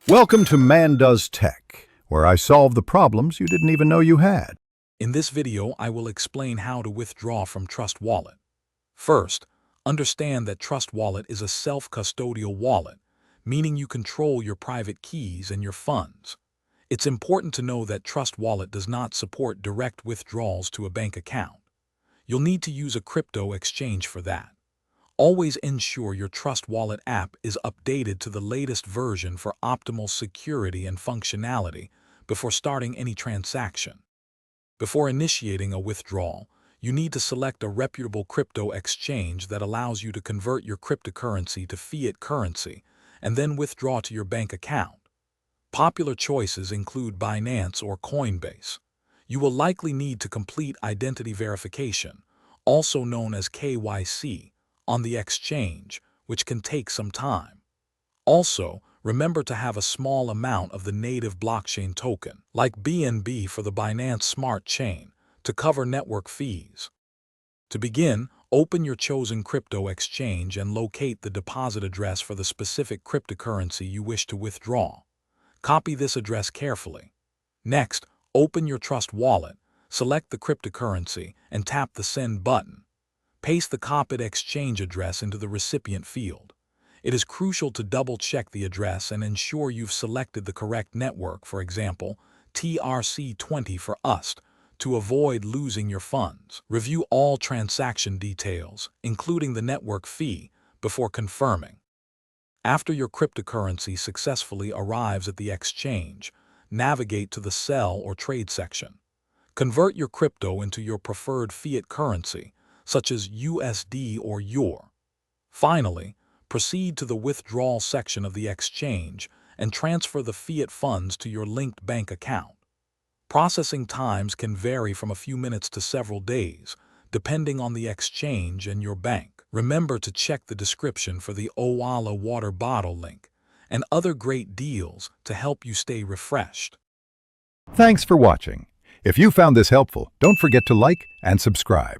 Welcome to Man Does Tech, where I solve the problems you didn't even know you had. In this video, I will explain how to withdraw from Trust Wallet. First, understand that Trust Wallet is a self-custodial wallet, meaning you control your private keys and your funds. It's important to know that Trust Wallet does not support direct withdrawals to a bank account. You'll need to use a crypto exchange for that. Always ensure your Trust Wallet app is updated to the latest version for optimal security and functionality before starting any transaction. Before initiating a withdrawal, you need to select a reputable crypto exchange that allows you to convert your cryptocurrency to fiat currency and then withdraw to your bank account. Popular choices include Binance or Coinbase. You will likely need to complete identity verification, also known as KYC, on the exchange, which can take some time. Also, remember to have a small amount of the native blockchain token, like BNB for the Binance Smart Chain, to cover network fees. To begin, open your chosen crypto exchange and locate the deposit address for the specific cryptocurrency you wish to withdraw. Copy this address carefully. Next, open your Trust Wallet, select the cryptocurrency, and tap the Send button. Paste the copied exchange address into the recipient field. It is crucial to double-check the address and ensure you've selected the correct network, for example, TRC20 for UST, to avoid losing your funds. Review all transaction details, including the network fee, before confirming. After your cryptocurrency successfully arrives at the exchange, navigate to the Sell or Trade section. Convert your crypto into your preferred fiat currency, such as USD or EUR. Finally, proceed to the Withdrawal section of the exchange and transfer the fiat funds to your linked bank account. Processing times can vary from a few minutes to several days, depending on the exchange and your bank. Remember to check the description for the Owala water bottle link and other great deals to help you stay refreshed. Thanks for watching. If you found this helpful, don't forget to like and subscribe.